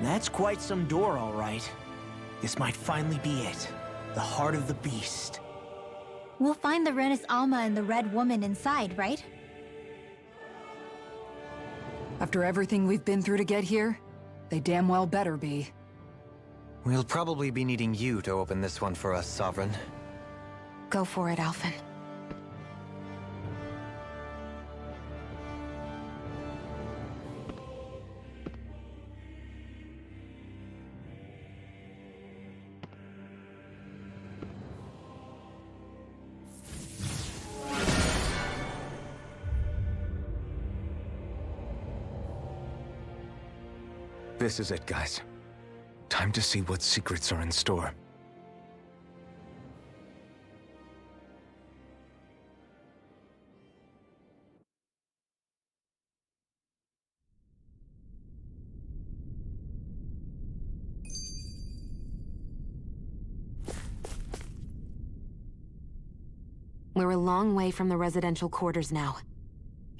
That's quite some door, all right. This might finally be it. The heart of the beast. We'll find the Renis Alma and the Red Woman inside, right? After everything we've been through to get here, they damn well better be. We'll probably be needing you to open this one for us, Sovereign. Go for it, Alphen. This is it, guys. Time to see what secrets are in store. We're a long way from the residential quarters now.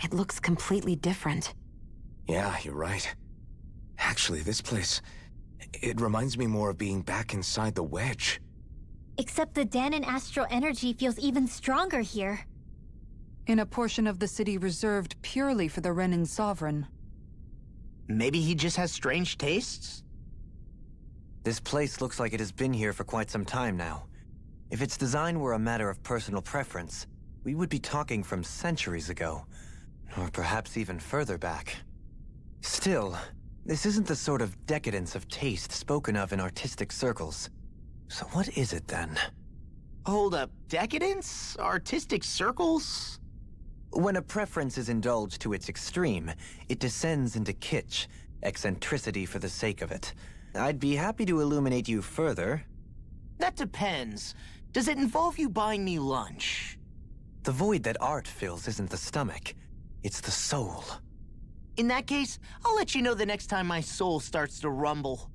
It looks completely different. Yeah, you're right. Actually, this place... it reminds me more of being back inside the Wedge. Except the Danon astral energy feels even stronger here. In a portion of the city reserved purely for the Renin Sovereign. Maybe he just has strange tastes? This place looks like it has been here for quite some time now. If its design were a matter of personal preference, we would be talking from centuries ago. Or perhaps even further back. Still, this isn't the sort of decadence of taste spoken of in artistic circles. So what is it then? Hold up, decadence? Artistic circles? When a preference is indulged to its extreme, it descends into kitsch, eccentricity for the sake of it. I'd be happy to illuminate you further. That depends. Does it involve you buying me lunch? The void that art fills isn't the stomach, it's the soul. In that case, I'll let you know the next time my soul starts to rumble.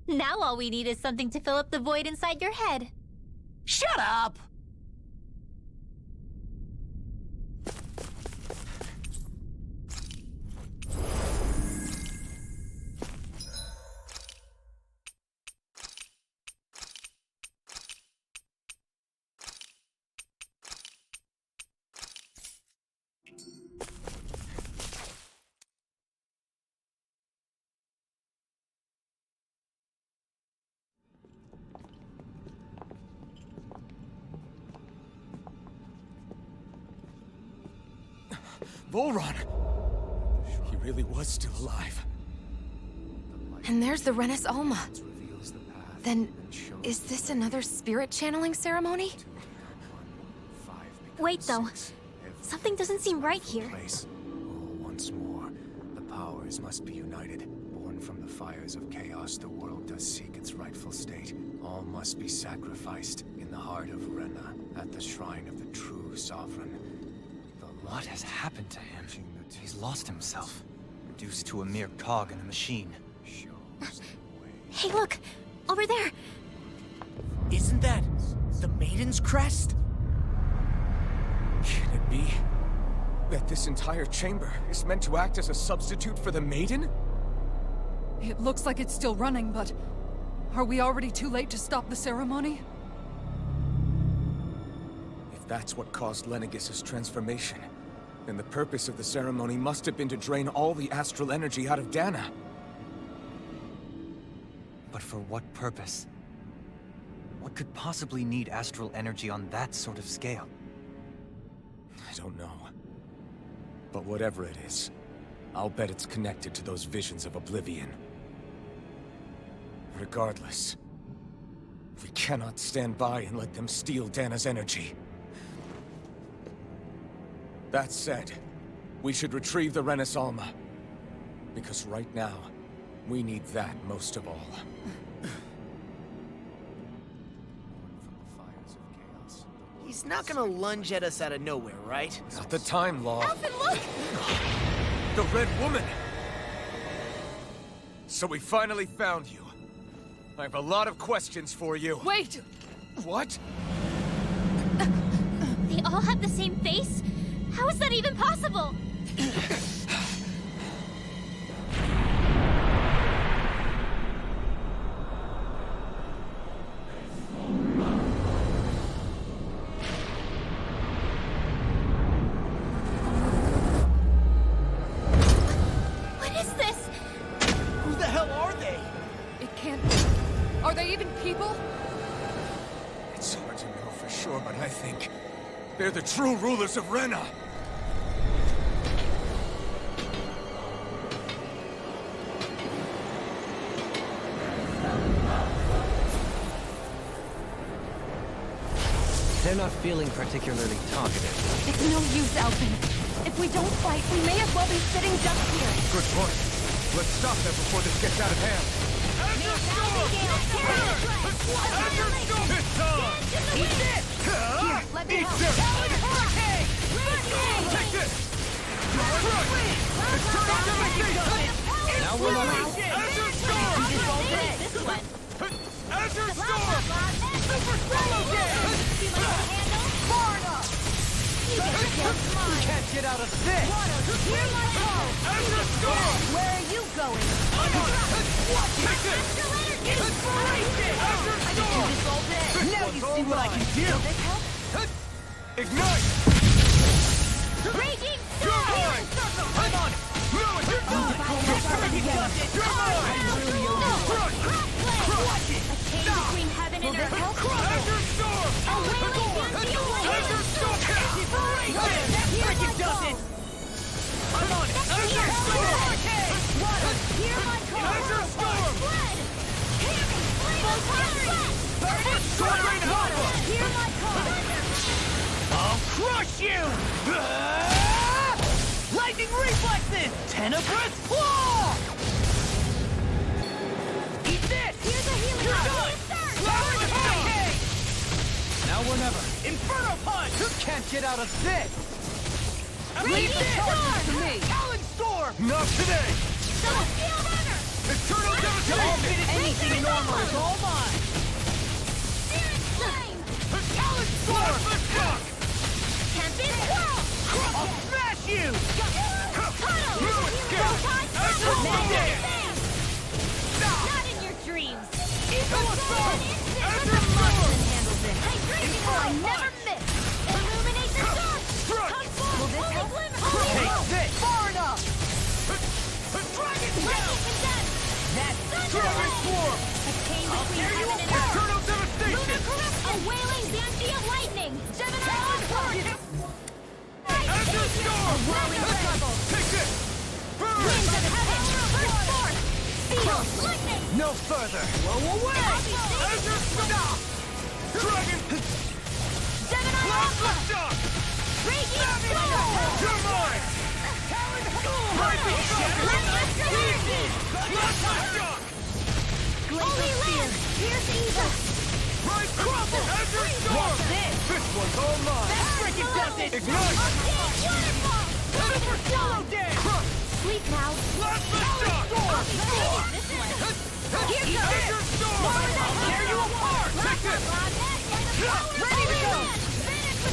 Now all we need is something to fill up the void inside your head. Shut up! Volron! He really was still alive. And there's the Renis Alma. Then, is this another spirit channeling ceremony? Wait, though. Something doesn't seem right here. Once more, the powers must be united. Born from the fires of chaos, the world does seek its rightful state. All must be sacrificed in the heart of Rena, at the shrine of the true sovereign. What has happened to him? He's lost himself, reduced to a mere cog in a machine. Hey, look! Over there! Isn't that the Maiden's crest? Can it be that this entire chamber is meant to act as a substitute for the Maiden? It looks like it's still running, but... are we already too late to stop the ceremony? If that's what caused Lenegis' transformation, then the purpose of the ceremony must have been to drain all the astral energy out of Dana. But for what purpose? What could possibly need astral energy on that sort of scale? I don't know. But whatever it is, I'll bet it's connected to those visions of oblivion. Regardless, we cannot stand by and let them steal Dana's energy. That said, we should retrieve the Renis Alma. Because right now, we need that most of all. He's not gonna lunge at us out of nowhere, right? Not the time, Law. Alphen, look! The Red Woman! So we finally found you. I have a lot of questions for you. Wait! What? They all have the same face? How is that even possible? It can't be. Are they even people? It's hard to know for sure, but I think they're the true rulers of Rena. They're not feeling particularly talkative. It's no use, Alvin. If we don't fight, we may as well be sitting just here. Good point. Let's stop them before this gets out of hand. It's on! Eat this! Here, let me Eat help. this! Hurricane! Take this! It's turning devastation! Now we're not... Azure Storm! This one. Azure Storm! Super Swallow Dance! Far enough. You can't get out of this! Hear my call. Azure Storm! Where are you going? Take this! Inspiration! Azure Storm! Now you see what I can do! Ignite! Raging You're storm! mine! I'm on it! No, you're mine! You're mine! Watch it! A chain between heaven and earth. Azure Storm! A wailing Yantia Azure Storm! Freaking does it! I'm on it! Azure Storm! Water, hear my call! Azure Storm! Flood! Hear me! Burn! Storm Rain Hava! Hear my call! I'll crush you! Lightning reflexes! Tenebrous claw! Eat this! Here's a healing You're arm. done! Flash Hurricane! Now or never. Inferno punch! You can't get out of this! Raging storm! To me! Talon storm! Not today! Celestial runner! Eternal Don't devastation! fit anything in armor is all mine! Spirit flame! Talon storm! Shock! Tempest swirl! I'll smash you! Tunnel! No escape! Proton Azure circle! Storm! Not in your dreams! Eagle Assault! Azure Azure Storm! handles it! Hydration! I never miss! Illuminate the dark! Struck! Come forth! Will this Holy help? glimmer! Holy Take hope! this! Far enough! Dragon Lightning condensed! That's Dragon Swarm! A chain between heaven and earth! Eternal devastation! A wailing Zantia lightning! Gemini onslaught! Azure Storm! Whirling struggle! Take this! Burn! Winds of heaven! Burst forth! Steel! Lightning! no further! Blow away! Azure Storm! Dragon! Gemini Plasma onslaught! Shock! Raging storm! You're mine! Lightning Plasma Shock! Holy land! Pierce evil! Rise crumble! Azure Storm! This one's all mine! Freaking does it! Ignite! Waterfall! Super swallow dance! Crush! Sleep now! Plasma Shock! I'll be saving this one! Here goes! Azure Storm! I'll tear you apart! Take this! Ready to go!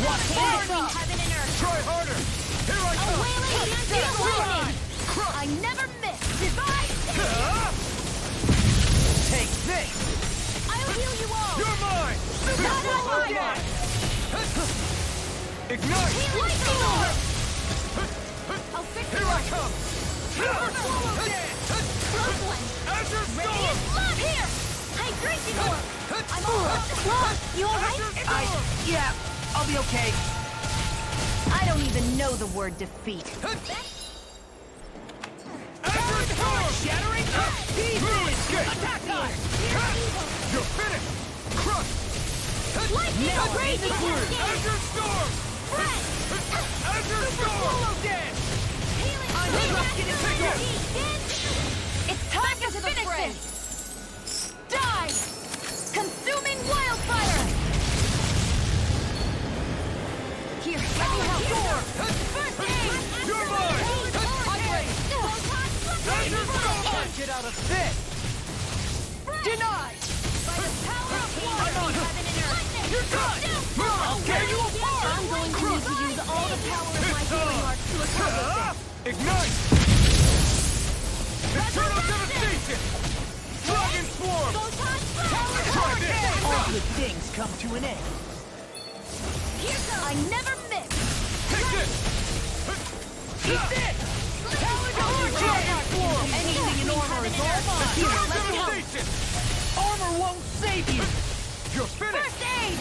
Watch Between this! heaven and earth! Try harder! Here I A come! wailing Yantia lightning! I never miss! Divide! Take this! I'll heal you all! You're mine! Not on my Dance! watch! Ignite! Lightning orb! I'll fix Here I come! Super swallow dance! Close one! Azure Storm! Radiant flood here! Hydration orb! I'm all out of blood! You alright? Yeah, I'll be okay. I don't even know the word defeat. Azure Storm! Shattering up pieces! Attack time! You're finished! Crush! Lightning Now raging cascade! Azure Storm! Spread! Azure Storm! Swallow dance! Healing I'm flame erupting in energy! It's time to finish this! Die! Consuming wildfire! Here, let me help. First aid! You're mine! Azure Storm! Can't get out of this! Denied! By the power of water! I'm on it. Heaven and earth! You're done! I'll tear you apart! I'm going to need to use all the power of my healing arts to accomplish this! Ignite! Eternal devastation! Dragon Swarm! Photon Try this! All good things come to an end. Here goes! I never miss! Take this! Eat this! Talon Dragon Swarm! Anything in armor is all mine! Eternal devastation! armor won't save you! You're finished! First aid!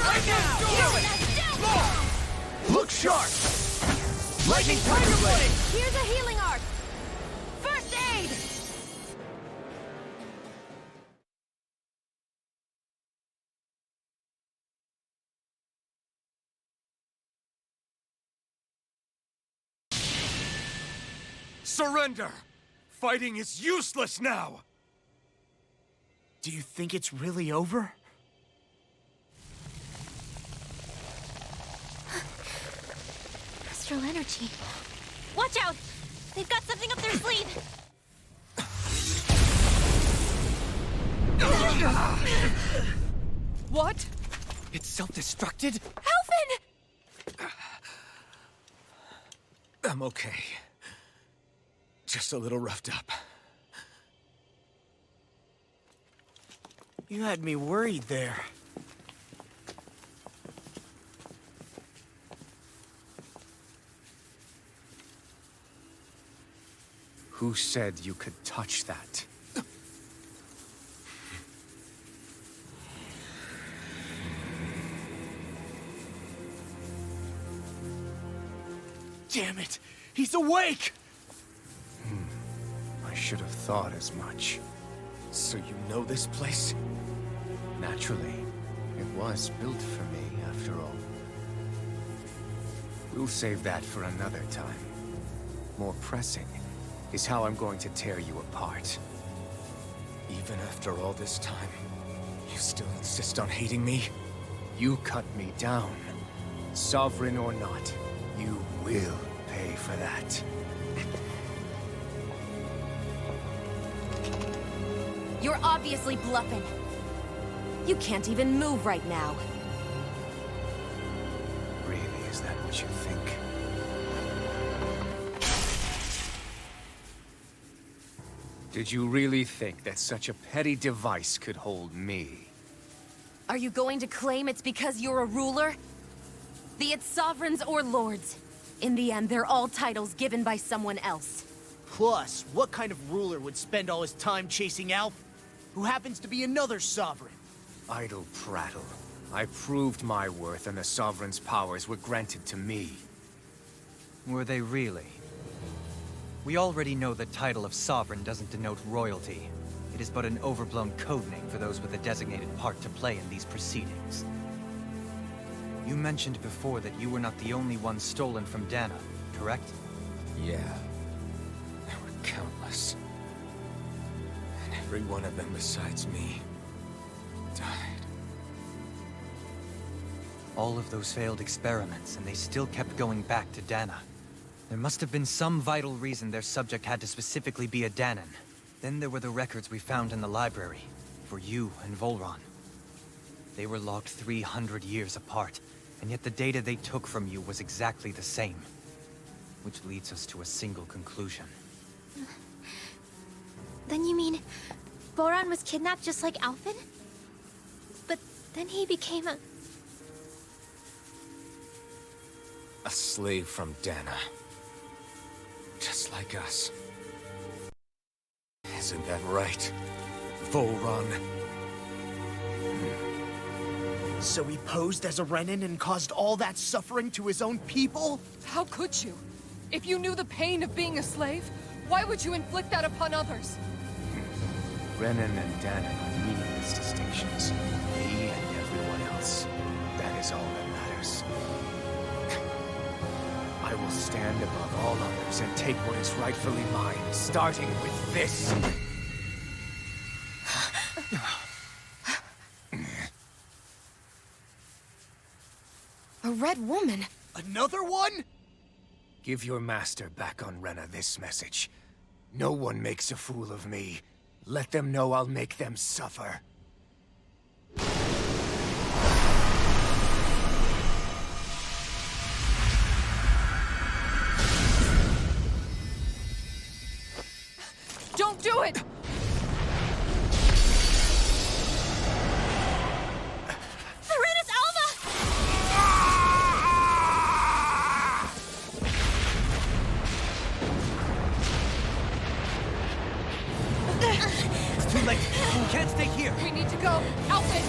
Right now! Look sharp! Lightning Tiger Blade! Here's a healing arc! First aid! Surrender! Fighting is useless now! Do you think it's really over? Astral energy. Watch out! They've got something up their sleeve! What? It's self-destructed? Alphen! I'm okay. Just a little roughed up. You had me worried there. Who said you could touch that? Damn it! He's awake! I should have thought as much. So you know this place? Naturally, it was built for me, after all. We'll save that for another time. More pressing is how I'm going to tear you apart. Even after all this time, you still insist on hating me? You cut me down. Sovereign or not, you will pay for that. You're obviously bluffing. You can't even move right now. Really, is that what you think? Did you really think that such a petty device could hold me? Are you going to claim it's because you're a ruler? Be it sovereigns or lords. In the end, they're all titles given by someone else. Plus, what kind of ruler would spend all his time chasing Alf, who happens to be another sovereign? Idle prattle. I proved my worth and the Sovereign's powers were granted to me. Were they really? We already know the title of Sovereign doesn't denote royalty. It is but an overblown codename for those with a designated part to play in these proceedings. You mentioned before that you were not the only one stolen from Dana, correct? Yeah. There were countless. And every one of them besides me died. All of those failed experiments, and they still kept going back to Dana. There must have been some vital reason their subject had to specifically be a Danan. Then there were the records we found in the library, for you and Volron. They were logged 300 years apart, and yet the data they took from you was exactly the same. Which leads us to a single conclusion. Then you mean Boran was kidnapped just like Alphen? But then he became a... A slave from Dana. Just like us. Isn't that right, Volron? So he posed as a Renin and caused all that suffering to his own people? How could you? If you knew the pain of being a slave, why would you inflict that upon others? Renan and Danan are meaningless distinctions. Me and everyone else. That is all that matters. I will stand above all others and take what is rightfully mine, starting with this. A red woman? Another one? Give your master back on Rena this message. No one makes a fool of me. Let them know I'll make them suffer. Don't do it! Serenus Alma! It's too late. We can't stay here. We need to go. Alfin!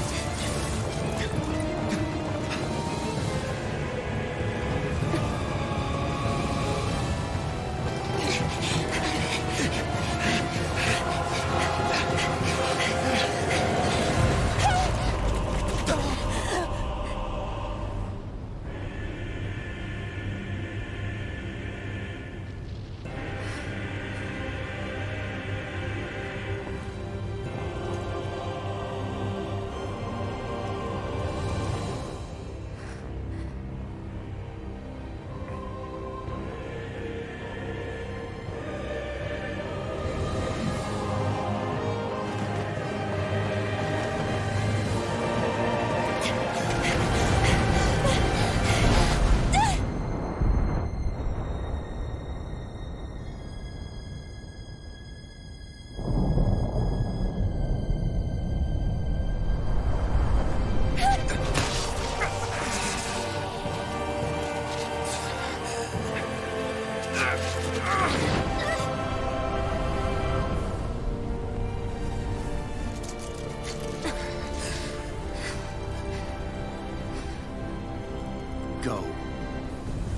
Go.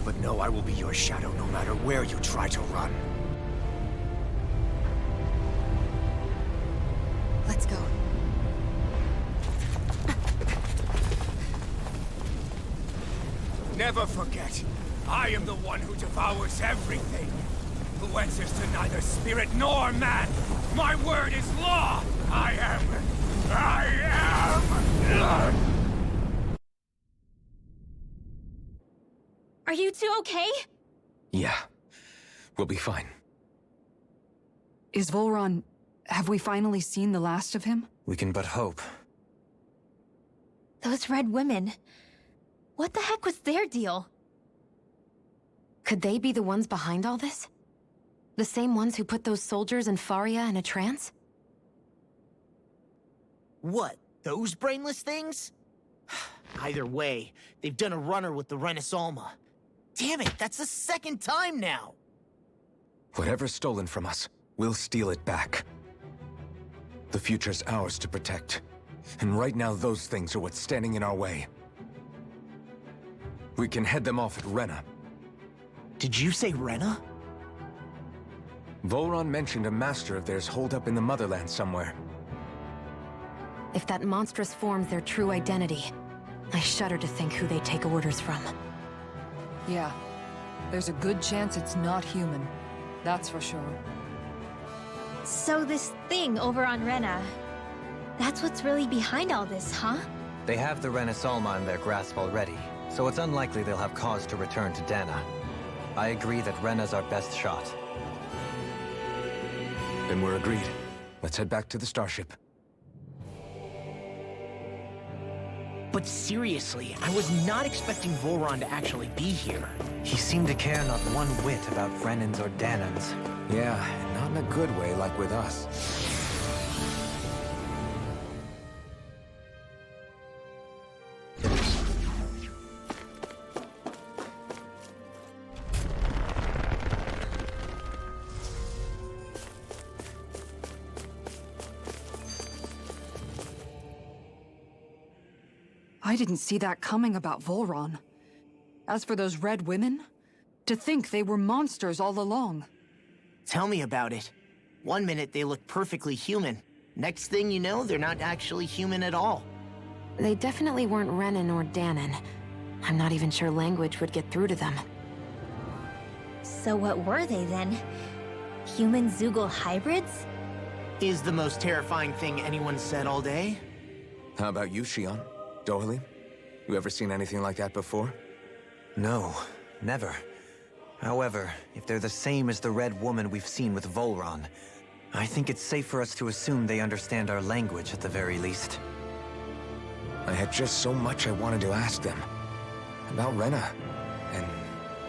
But know I will be your shadow no matter where you try to run. Let's go. Never forget, I am the one who devours everything. Who answers to neither spirit nor man. My word is law. I am. Are you two okay? Yeah. We'll be fine. Is Volron... Have we finally seen the last of him? We can but hope. Those red women. What the heck was their deal? Could they be the ones behind all this? The same ones who put those soldiers in Faria in a trance? What? Those brainless things? Either way, they've done a runner with the Renaissalma. Damn it, that's the second time now! Whatever's stolen from us, we'll steal it back. The future's ours to protect. And right now, those things are what's standing in our way. We can head them off at Rena. Did you say Rena? Volron mentioned a master of theirs holed up in the motherland somewhere. If that monstrous form's their true identity, I shudder to think who they take orders from. Yeah. There's a good chance it's not human. That's for sure. So this thing over on Rena, that's what's really behind all this, huh? They have the Renaissalma in their grasp already, so it's unlikely they'll have cause to return to Dana. I agree that Rena's our best shot. Then we're agreed. Let's head back to the starship. But seriously, I was not expecting Volron to actually be here. He seemed to care not one whit about Renans or Danans. Yeah, not in a good way like with us. I didn't see that coming about Volron. As for those red women, to think they were monsters all along. Tell me about it. One minute they look perfectly human. Next thing you know, they're not actually human at all. They definitely weren't Renan or Danan. I'm not even sure language would get through to them. So what were they then? Human Zoogle hybrids? Is the most terrifying thing anyone said all day? How about you, Shion? Dohalim? You ever seen anything like that before? No, never. However, if they're the same as the Red Woman we've seen with Volron, I think it's safe for us to assume they understand our language at the very least. I had just so much I wanted to ask them. About Rena, and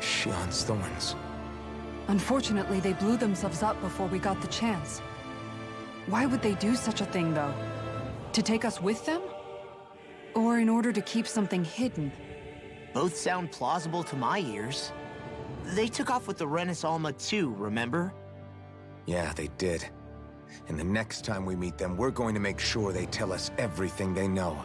Shion's thorns. Unfortunately, they blew themselves up before we got the chance. Why would they do such a thing, though? To take us with them? Or in order to keep something hidden? Both sound plausible to my ears. They took off with the Renaissalma too, remember? Yeah, they did. And the next time we meet them, we're going to make sure they tell us everything they know.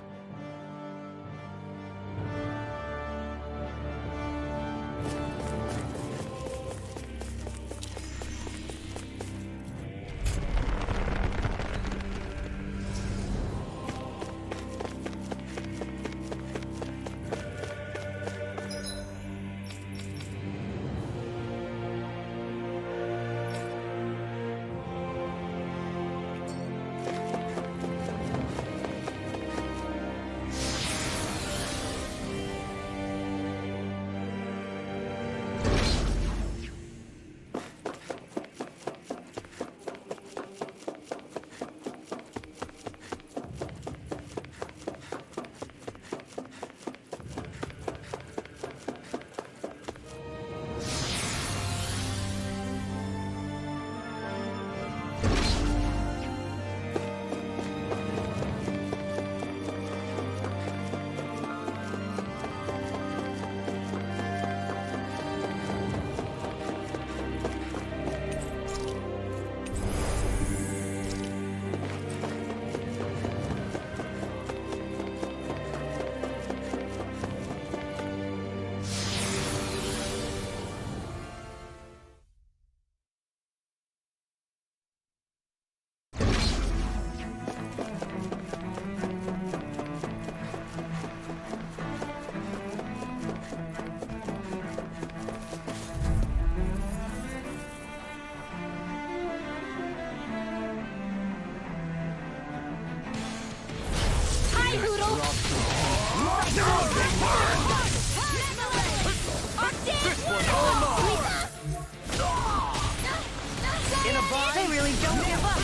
They really don't give up.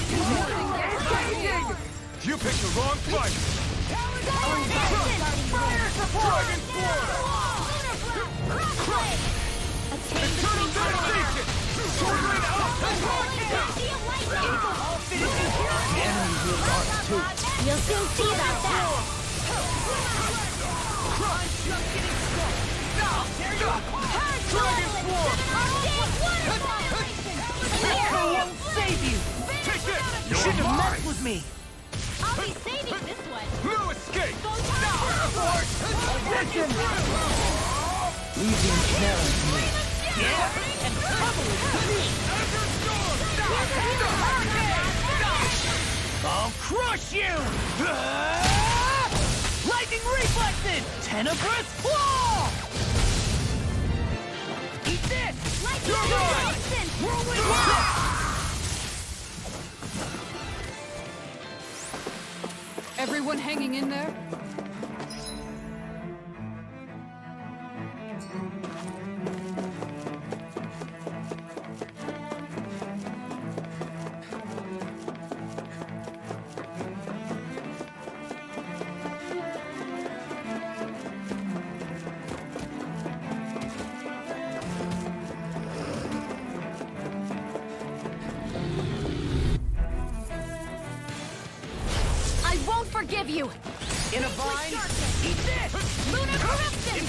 You picked the wrong fight! Dragon You'll soon see about that. Won't save you. You shouldn't have messed with me. I'll be saving this one. No escape! Leave the ensnaring to me. Yeah, and trouble is with me. I'll crush you! Lightning reflexes! Tenebrous claw! Eat this! Lightning reflexes! Whirlwind whip! Everyone hanging in there? Forgive you! In a vine? Eat this! Lunar corruption!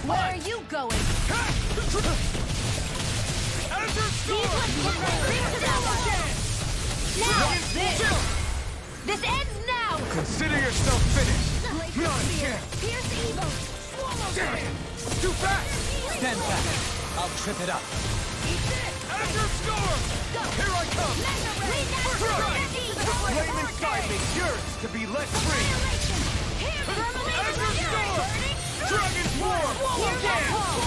Where are you going? Now! This ends now! Consider yourself finished! Not a chance! Pierce evil! Damn it! Too fast! Stand back. I'll trip it up. Azure Storm! Here I come! Flame inside me yearns to be let free! Azure Storm! Dragon Swarm!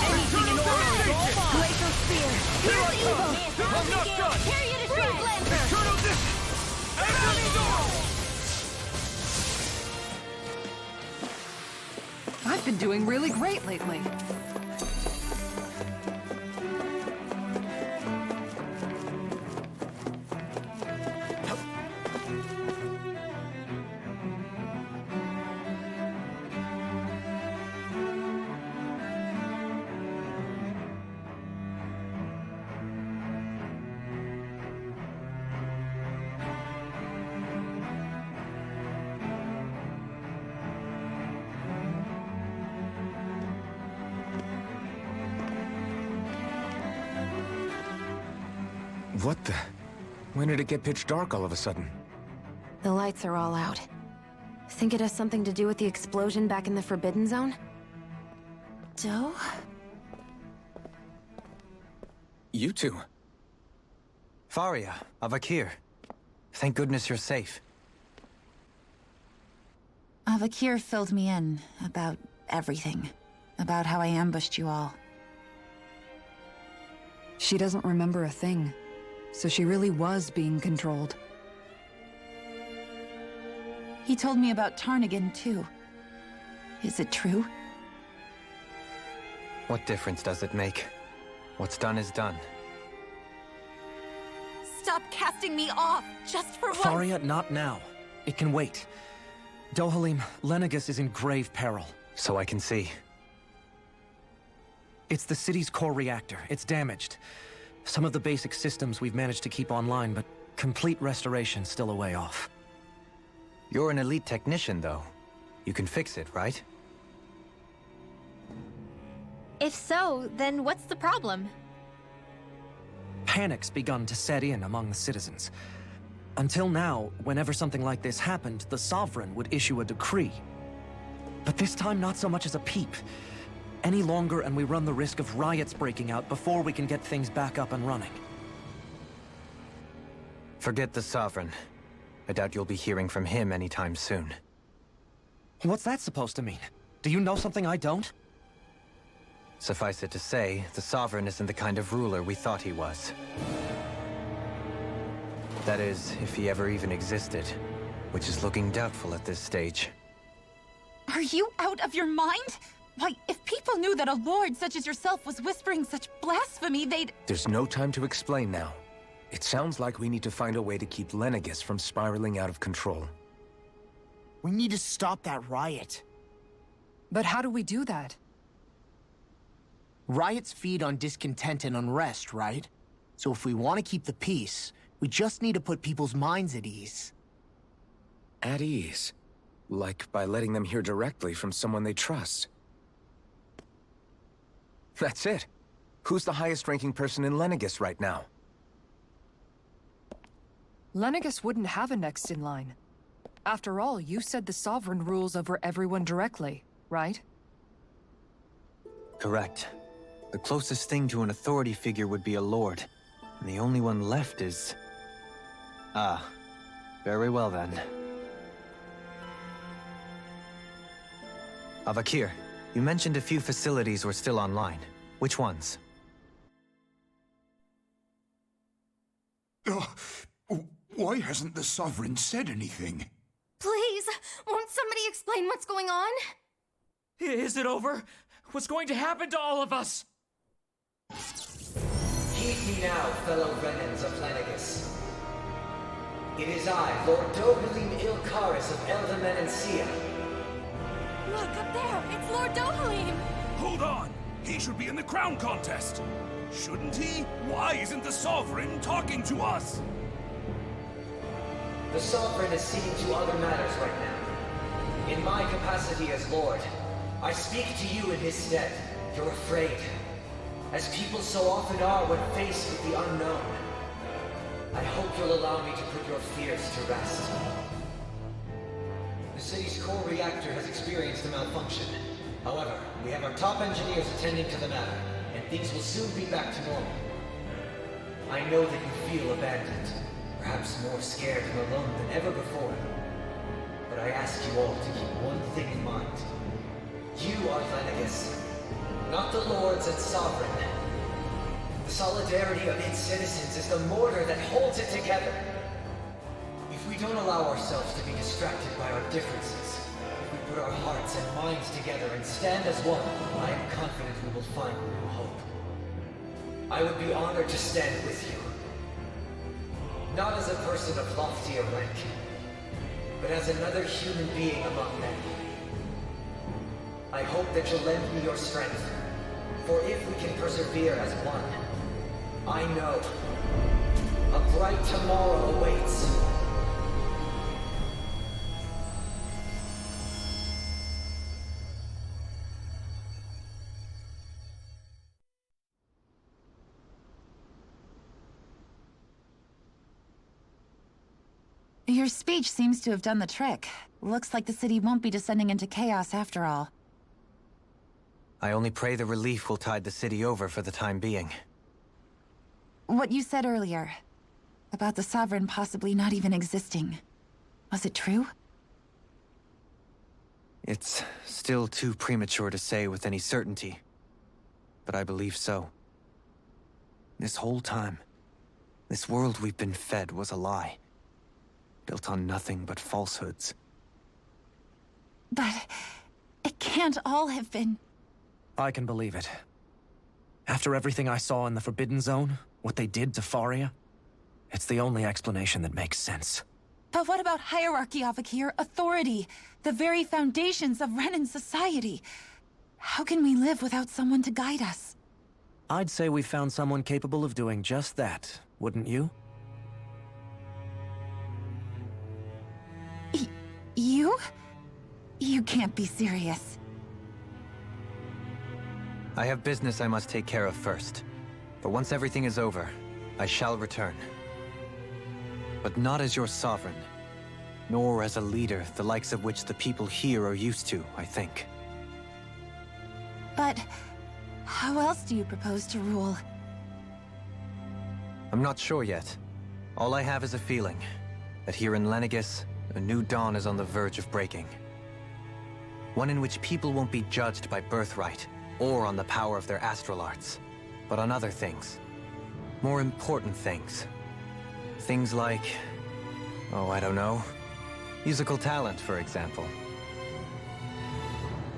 Anything in order is all mine. Glacial Spear! Here I come! I'm not done! Tear you to shreds! Eternal distance! Azure Storm! I've been doing really great lately. When did it get pitch dark all of a sudden? The lights are all out. Think it has something to do with the explosion back in the Forbidden Zone? Doe? You two. Faria, Avakir. Thank goodness you're safe. Avakir filled me in about everything. About how I ambushed you all. She doesn't remember a thing, so she really was being controlled. He told me about Tarnigan, too. Is it true? What difference does it make? What's done is done. Stop casting me off, just for once! Faria, not now. It can wait. Dohalim, Lenegus is in grave peril. So I can see. It's the city's core reactor. It's damaged. Some of the basic systems we've managed to keep online, but complete restoration's still a way off. You're an elite technician, though. You can fix it, right? If so, then what's the problem? Panic's begun to set in among the citizens. Until now, whenever something like this happened, the Sovereign would issue a decree. But this time, not so much as a peep. Any longer, and we run the risk of riots breaking out before we can get things back up and running. Forget the Sovereign. I doubt you'll be hearing from him anytime soon. What's that supposed to mean? Do you know something I don't? Suffice it to say, the Sovereign isn't the kind of ruler we thought he was. That is, if he ever even existed, which is looking doubtful at this stage. Are you out of your mind? Why, if people knew that a lord such as yourself was whispering such blasphemy, they'd... There's no time to explain now. It sounds like we need to find a way to keep Lenegus from spiraling out of control. We need to stop that riot. But how do we do that? Riots feed on discontent and unrest, right? So if we want to keep the peace, we just need to put people's minds at ease. At ease? Like by letting them hear directly from someone they trust. That's it. Who's the highest-ranking person in Lenegus right now? Lenegus wouldn't have a next in line. After all, you said the Sovereign rules over everyone directly, right? Correct. The closest thing to an authority figure would be a lord. And the only one left is... Ah. Very well then. Avakir, you mentioned a few facilities were still online. Which ones? Why hasn't the Sovereign said anything? Please, won't somebody explain what's going on? Is it over? What's going to happen to all of us? Heed me now, fellow Renans of Lenegus. It is I, Lord Dohalim Ilkaris of Elda Menancia. Look, up there! It's Lord Dohalim! Hold on! He should be in the crown contest! Shouldn't he? Why isn't the Sovereign talking to us? The Sovereign is seeing to other matters right now. In my capacity as Lord, I speak to you in his stead. You're afraid. As people so often are when faced with the unknown. I hope you'll allow me to put your fears to rest. The city's core reactor has experienced a malfunction. However, we have our top engineers attending to the matter, and things will soon be back to normal. I know that you feel abandoned, perhaps more scared and alone than ever before. But I ask you all to keep one thing in mind. You are Lenegus, not the Lords and Sovereign. The solidarity of its citizens is the mortar that holds it together. If we don't allow ourselves to be distracted by our differences, if we put our hearts and minds together and stand as one, I am confident we will find new hope. I would be honored to stand with you. Not as a person of loftier rank, but as another human being among men. I hope that you'll lend me your strength, for if we can persevere as one, I know a bright tomorrow awaits. Your speech seems to have done the trick. Looks like the city won't be descending into chaos after all. I only pray the relief will tide the city over for the time being. What you said earlier, about the Sovereign possibly not even existing, was it true? It's still too premature to say with any certainty, but I believe so. This whole time, this world we've been fed was a lie, built on nothing but falsehoods. But it can't all have been... I can believe it. After everything I saw in the Forbidden Zone, what they did to Faria, it's the only explanation that makes sense. But what about hierarchy, Avakir? Authority? The very foundations of Renan society? How can we live without someone to guide us? I'd say we found someone capable of doing just that, wouldn't you? You? You can't be serious. I have business I must take care of first. But once everything is over, I shall return. But not as your sovereign, nor as a leader the likes of which the people here are used to, I think. But how else do you propose to rule? I'm not sure yet. All I have is a feeling that here in Lenegis, a new dawn is on the verge of breaking. One in which people won't be judged by birthright or on the power of their astral arts, but on other things. More important things. Things like, oh, I don't know, musical talent, for example.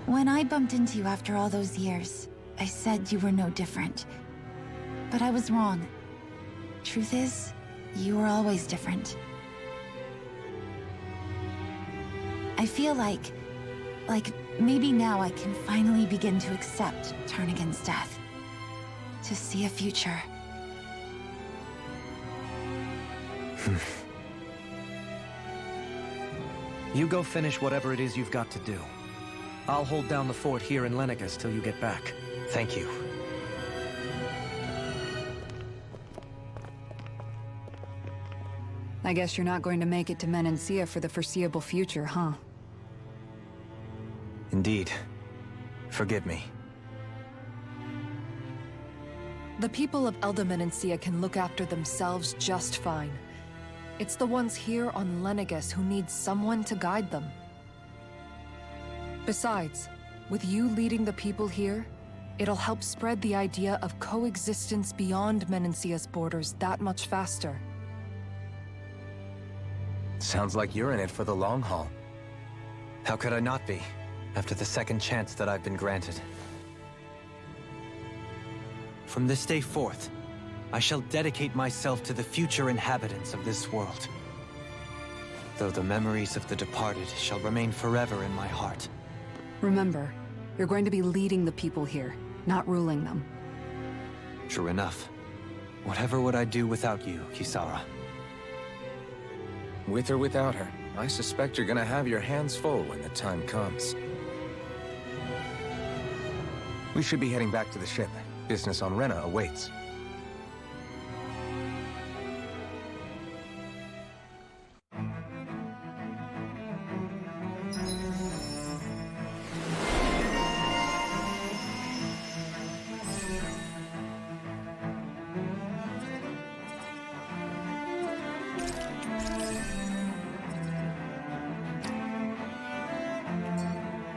When I bumped into you after all those years, I said you were no different. But I was wrong. Truth is, you were always different. I feel like maybe now I can finally begin to accept Turnigan's death. To see a future. You go finish whatever it is you've got to do. I'll hold down the fort here in Lenegis till you get back. Thank you. I guess you're not going to make it to Menancia for the foreseeable future, huh? Indeed. Forgive me. The people of Elda Menancia can look after themselves just fine. It's the ones here on Lenegis who need someone to guide them. Besides, with you leading the people here, it'll help spread the idea of coexistence beyond Menancia's borders that much faster. Sounds like you're in it for the long haul. How could I not be, after the second chance that I've been granted? From this day forth, I shall dedicate myself to the future inhabitants of this world. Though the memories of the departed shall remain forever in my heart. Remember, you're going to be leading the people here, not ruling them. True enough. Whatever would I do without you, Kisara? With or without her, I suspect you're gonna have your hands full when the time comes. We should be heading back to the ship. Business on Rena awaits.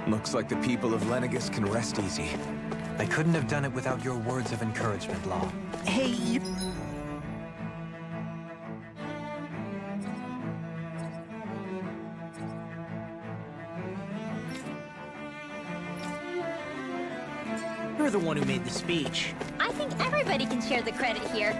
Looks like the people of Lenegis can rest easy. I couldn't have done it without your words of encouragement, Law. Hey, you're the one who made the speech. I think everybody can share the credit here.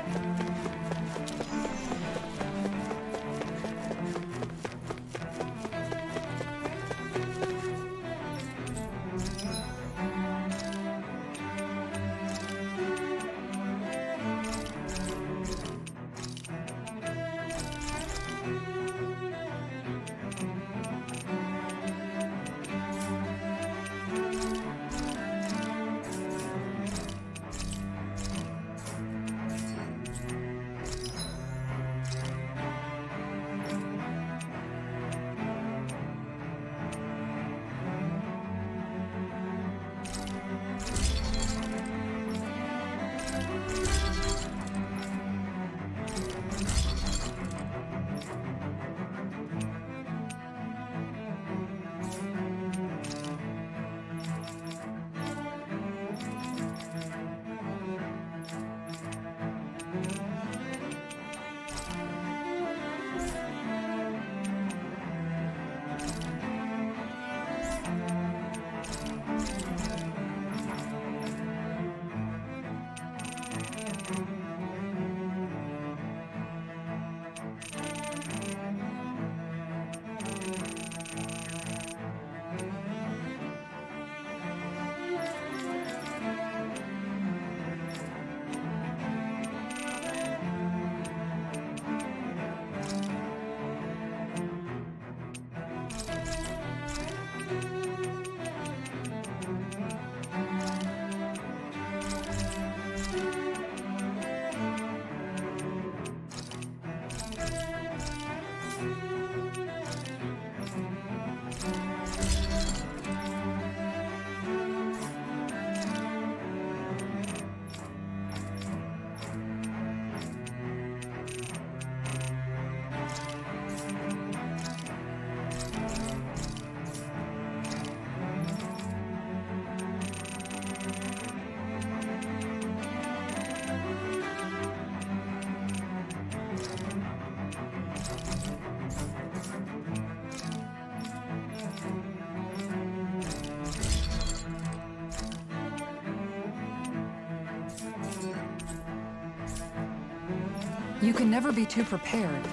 You can never be too prepared.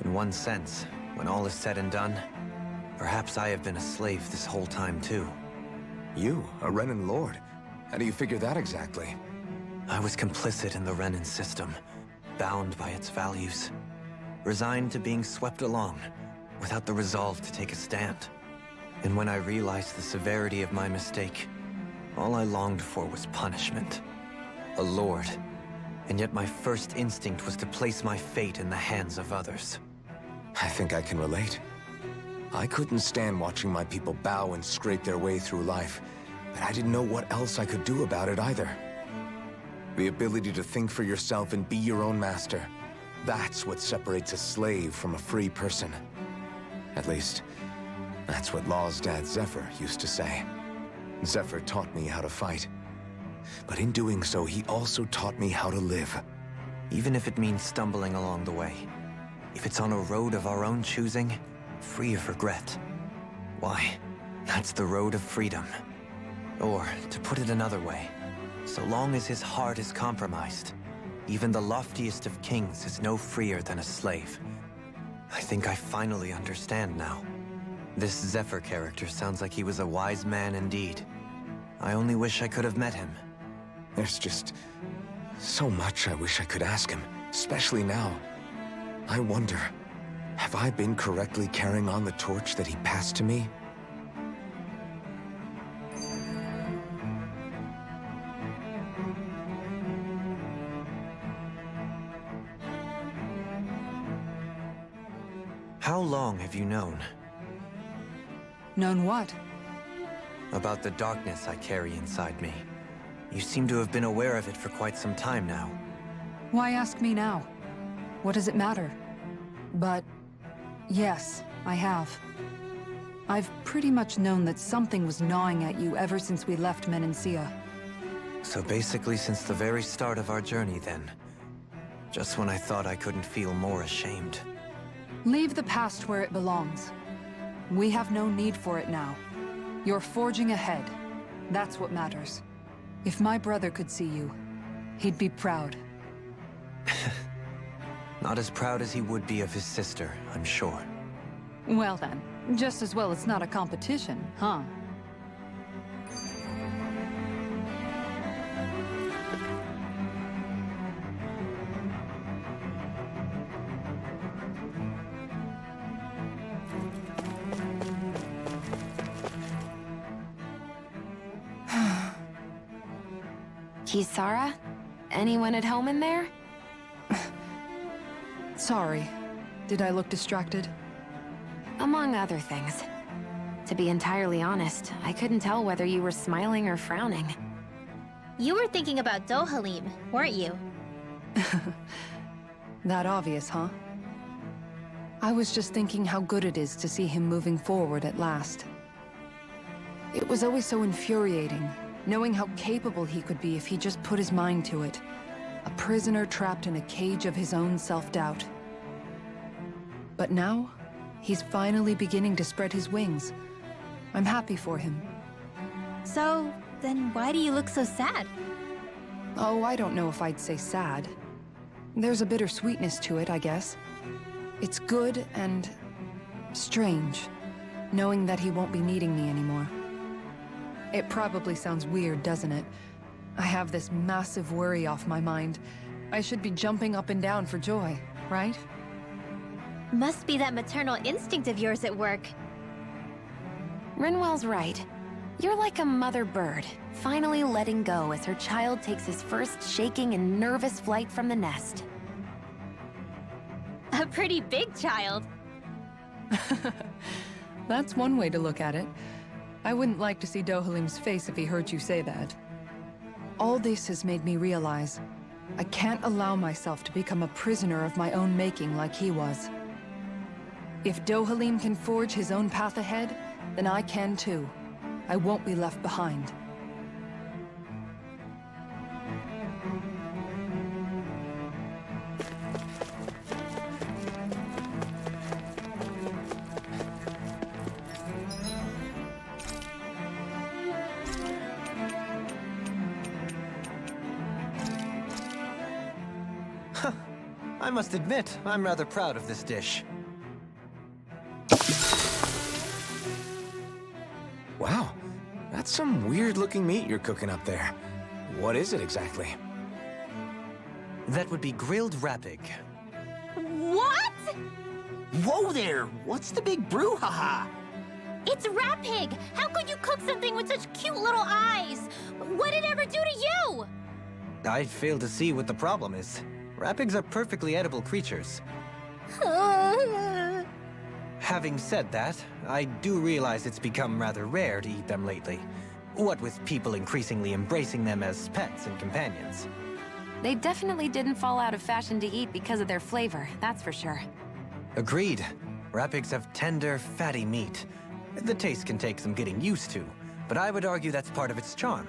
In one sense, when all is said and done, perhaps I have been a slave this whole time too. You, a Renan Lord? How do you figure that exactly? I was complicit in the Renan system, bound by its values, resigned to being swept along, without the resolve to take a stand. And when I realized the severity of my mistake, all I longed for was punishment. A lord. And yet my first instinct was to place my fate in the hands of others. I think I can relate. I couldn't stand watching my people bow and scrape their way through life, but I didn't know what else I could do about it either. The ability to think for yourself and be your own master, that's what separates a slave from a free person. At least, that's what Law's dad Zephyr used to say. Zephyr taught me how to fight. But in doing so, he also taught me how to live. Even if it means stumbling along the way. If it's on a road of our own choosing, free of regret. Why, that's the road of freedom. Or, to put it another way, so long as his heart is compromised, even the loftiest of kings is no freer than a slave. I think I finally understand now. This Zephyr character sounds like he was a wise man indeed. I only wish I could have met him. There's just so much I wish I could ask him, especially now. I wonder, have I been correctly carrying on the torch that he passed to me? How long have you known? Known what? About the darkness I carry inside me. You seem to have been aware of it for quite some time now. Why ask me now? What does it matter? But yes, I have. I've pretty much known that something was gnawing at you ever since we left Menancia. So basically since the very start of our journey then. Just when I thought I couldn't feel more ashamed. Leave the past where it belongs. We have no need for it now. You're forging ahead. That's what matters. If my brother could see you, he'd be proud. Not as proud as he would be of his sister, I'm sure. Well then, just as well it's not a competition, huh? Kisara? Anyone at home in there? Sorry. Did I look distracted? Among other things. To be entirely honest, I couldn't tell whether you were smiling or frowning. You were thinking about Dohalim, weren't you? That obvious, huh? I was just thinking how good it is to see him moving forward at last. It was always so infuriating, knowing how capable he could be if he just put his mind to it. A prisoner trapped in a cage of his own self-doubt. But now, he's finally beginning to spread his wings. I'm happy for him. So, then why do you look so sad? Oh, I don't know if I'd say sad. There's a bittersweetness to it, I guess. It's good and strange, knowing that he won't be needing me anymore. It probably sounds weird, doesn't it? I have this massive worry off my mind. I should be jumping up and down for joy, right? Must be that maternal instinct of yours at work. Rinwell's right. You're like a mother bird, finally letting go as her child takes his first shaking and nervous flight from the nest. A pretty big child. That's one way to look at it. I wouldn't like to see Dohalim's face if he heard you say that. All this has made me realize I can't allow myself to become a prisoner of my own making like he was. If Dohalim can forge his own path ahead, then I can too. I won't be left behind. I must admit, I'm rather proud of this dish. Wow, that's some weird-looking meat you're cooking up there. What is it exactly? That would be grilled rapig. What? Whoa there! What's the big brouhaha? It's Rapig! How could you cook something with such cute little eyes? What did it ever do to you? I fail to see what the problem is. Rapigs are perfectly edible creatures. Having said that, I do realize it's become rather rare to eat them lately. What with people increasingly embracing them as pets and companions. They definitely didn't fall out of fashion to eat because of their flavor, that's for sure. Agreed. Rapigs have tender, fatty meat. The taste can take some getting used to, but I would argue that's part of its charm.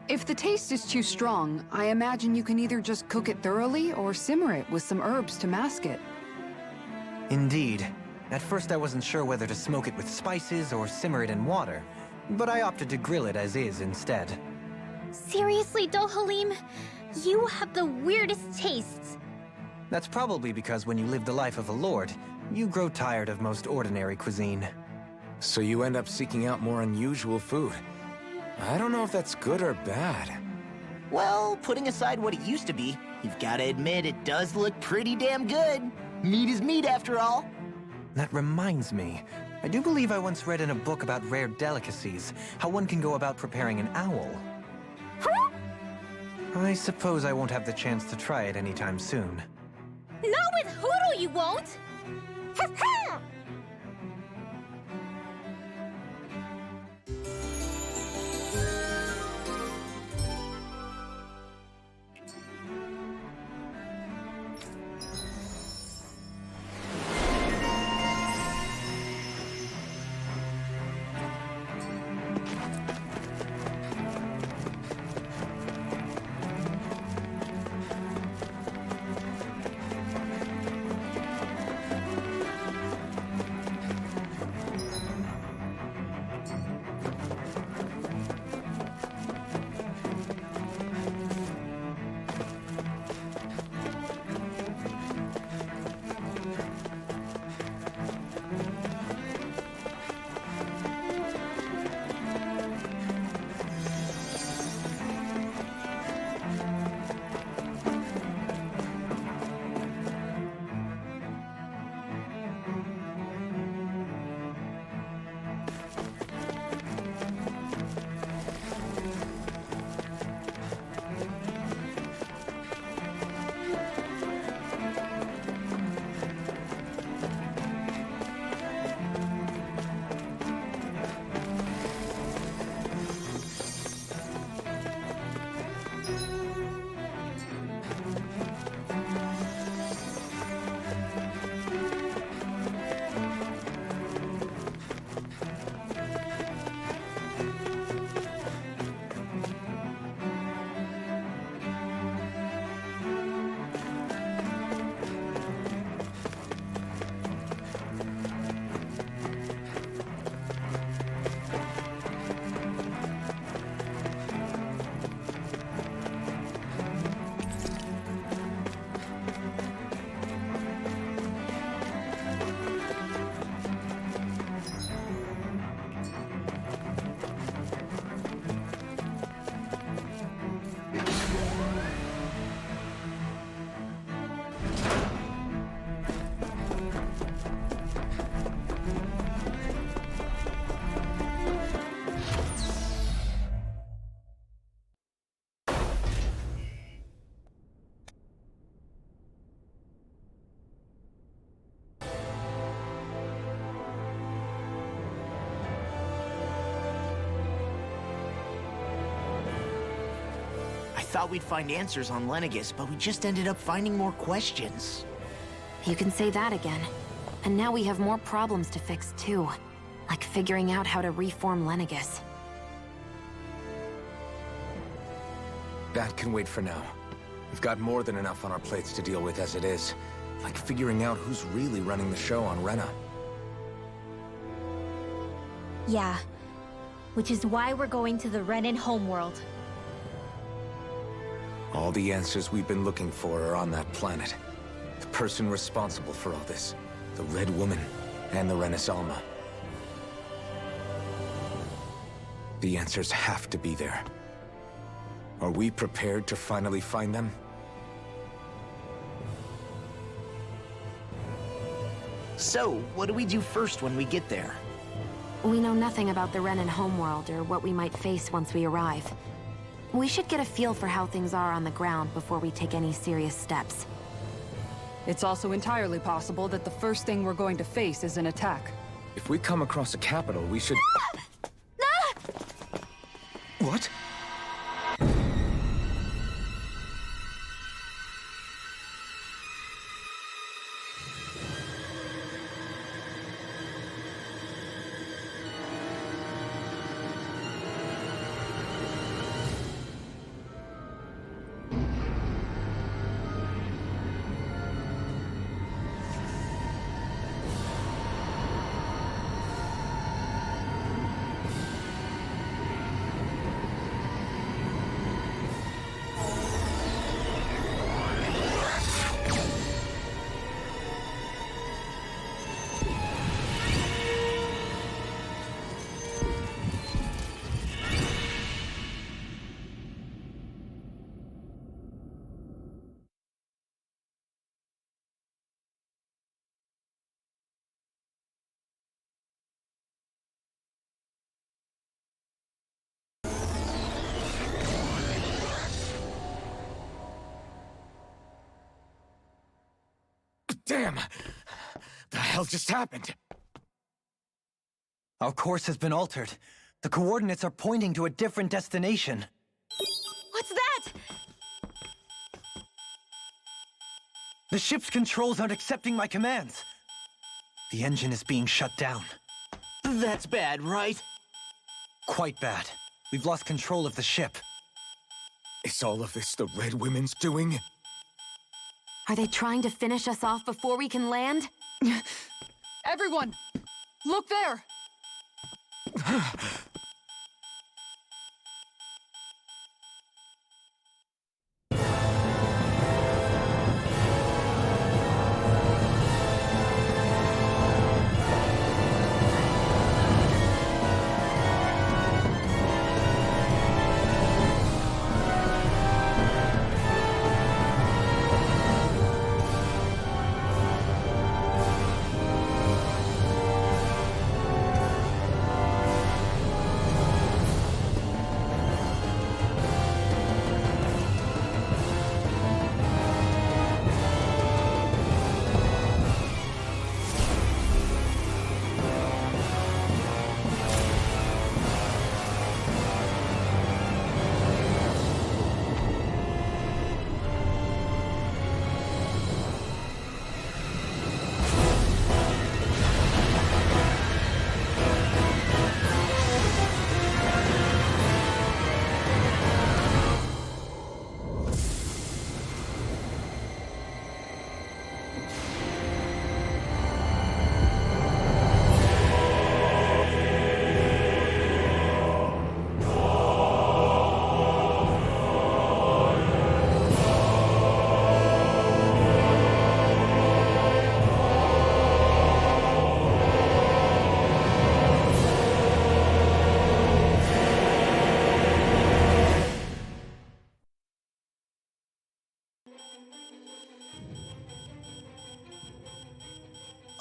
If the taste is too strong, I imagine you can either just cook it thoroughly or simmer it with some herbs to mask it. Indeed. At first I wasn't sure whether to smoke it with spices or simmer it in water, but I opted to grill it as is instead. Seriously, Dohalim? You have the weirdest tastes. That's probably because when you live the life of a lord, you grow tired of most ordinary cuisine. So you end up seeking out more unusual food. I don't know if that's good or bad. Well, putting aside what it used to be, you've gotta admit it does look pretty damn good. Meat is meat, after all. That reminds me. I do believe I once read in a book about rare delicacies, how one can go about preparing an owl. Huh? I suppose I won't have the chance to try it anytime soon. Not with Hoodle, you won't! thought we'd find answers on Lenegus, but we just ended up finding more questions. You can say that again. And now we have more problems to fix, too. Like figuring out how to reform Lenegus. That can wait for now. We've got more than enough on our plates to deal with as it is. Like figuring out who's really running the show on Rena. Yeah. Which is why we're going to the Renan homeworld. All the answers we've been looking for are on that planet. The person responsible for all this. The Red Woman and the Renaissance. The answers have to be there. Are we prepared to finally find them? So, what do we do first when we get there? We know nothing about the Renan homeworld or what we might face once we arrive. We should get a feel for how things are on the ground before we take any serious steps. It's also entirely possible that the first thing we're going to face is an attack. If we come across a capital, we should... What? Damn! The hell just happened? Our course has been altered. The coordinates are pointing to a different destination. What's that? The ship's controls aren't accepting my commands. The engine is being shut down. That's bad, right? Quite bad. We've lost control of the ship. Is all of this the Red Women's doing? Are they trying to finish us off before we can land? Everyone! Look there!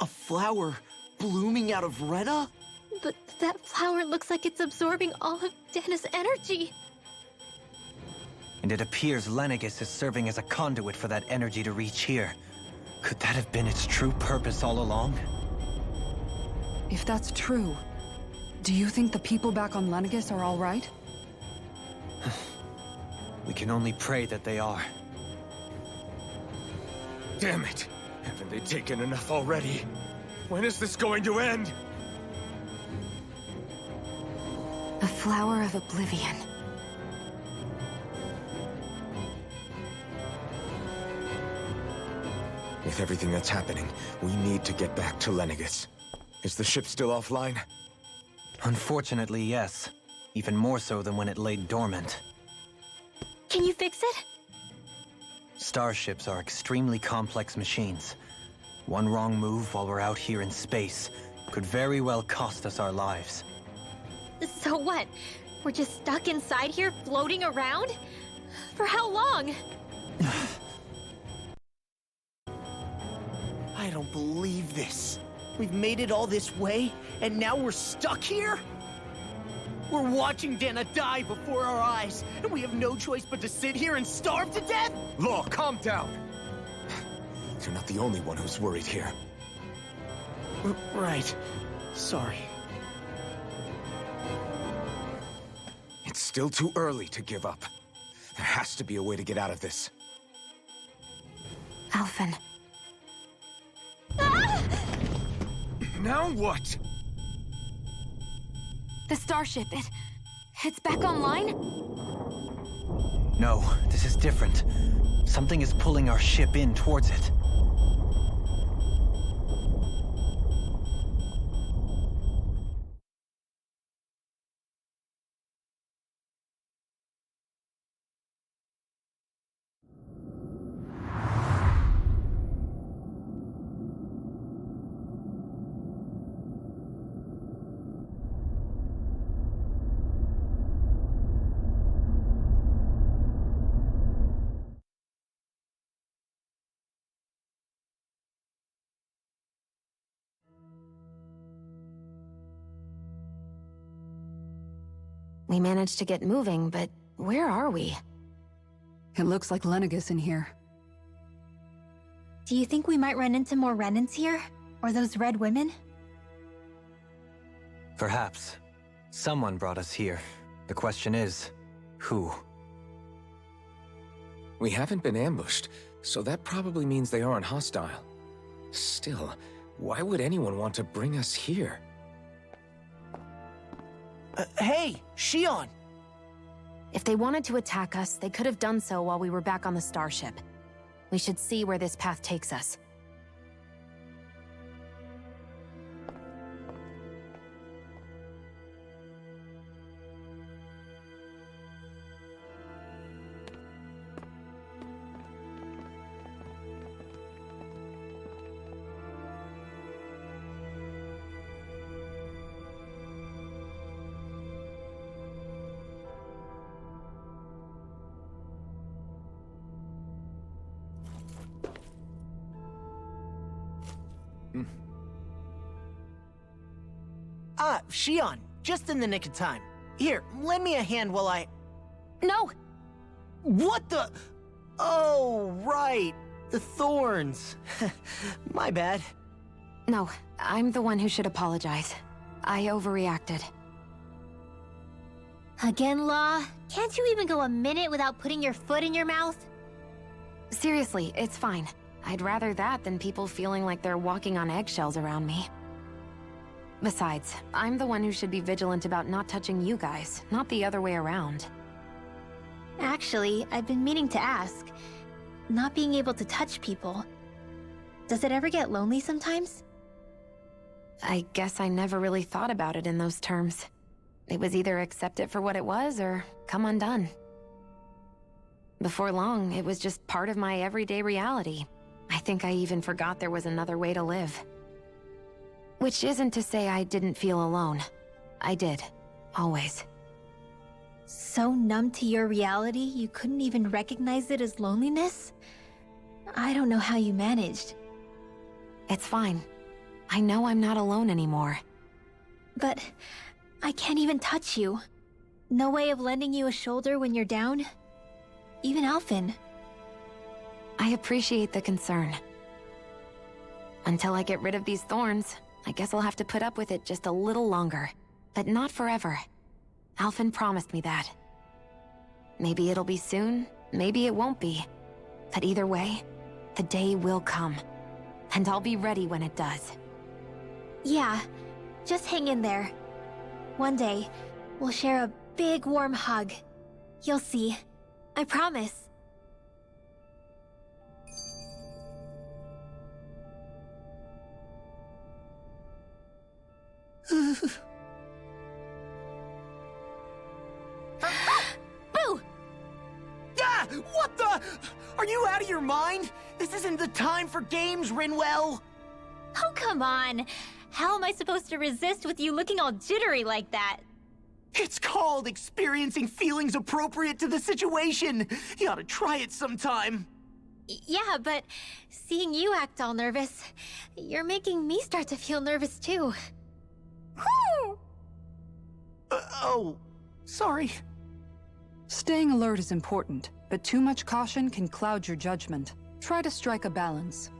A flower blooming out of Rena? But that flower looks like it's absorbing all of Dana's energy. And it appears Lenegus is serving as a conduit for that energy to reach here. Could that have been its true purpose all along? If that's true, do you think the people back on Lenegus are all right? We can only pray that they are. Damn it! Haven't they taken enough already? When is this going to end? A flower of oblivion. With everything that's happening, we need to get back to Lenegis. Is the ship still offline? Unfortunately, yes. Even more so than when it lay dormant. Can you fix it? Starships are extremely complex machines. One wrong move while we're out here in space could very well cost us our lives. So what? We're just stuck inside here, floating around? For how long? I don't believe this. We've made it all this way, and now we're stuck here? We're watching Dana die before our eyes, and we have no choice but to sit here and starve to death? Law, calm down! You're not the only one who's worried here. Right. Sorry. It's still too early to give up. There has to be a way to get out of this. Alphen. Now what? The starship, it's back online? No, this is different. Something is pulling our ship in towards it. We managed to get moving, but where are we? It looks like Lenegis in here. Do you think we might run into more Renans here? Or those red women? Perhaps. Someone brought us here. The question is, who? We haven't been ambushed, so that probably means they aren't hostile. Still, why would anyone want to bring us here? Hey, Shion! If they wanted to attack us, they could have done so while we were back on the starship. We should see where this path takes us. Shion, just in the nick of time. Here, lend me a hand while I... No! What the... Oh, right. The thorns. My bad. No, I'm the one who should apologize. I overreacted. Again, Law? Can't you even go a minute without putting your foot in your mouth? Seriously, it's fine. I'd rather that than people feeling like they're walking on eggshells around me. Besides, I'm the one who should be vigilant about not touching you guys, not the other way around. Actually, I've been meaning to ask. Not being able to touch people, does it ever get lonely sometimes? I guess I never really thought about it in those terms. It was either accept it for what it was, or come undone. Before long, it was just part of my everyday reality. I think I even forgot there was another way to live. Which isn't to say I didn't feel alone. I did. Always. So numb to your reality, you couldn't even recognize it as loneliness? I don't know how you managed. It's fine. I know I'm not alone anymore. But I can't even touch you. No way of lending you a shoulder when you're down? Even Alphen. I appreciate the concern. Until I get rid of these thorns, I guess I'll have to put up with it just a little longer. But not forever. Alphen promised me that. Maybe it'll be soon, maybe it won't be. But either way, the day will come. And I'll be ready when it does. Yeah, just hang in there. One day, we'll share a big warm hug. You'll see. I promise. Boo! Ah! What the? Are you out of your mind? This isn't the time for games, Rinwell! Oh, come on. How am I supposed to resist with you looking all jittery like that? It's called experiencing feelings appropriate to the situation. You ought to try it sometime. Yeah, but seeing you act all nervous, you're making me start to feel nervous too. Oh, sorry. Staying alert is important, but too much caution can cloud your judgment. Try to strike a balance.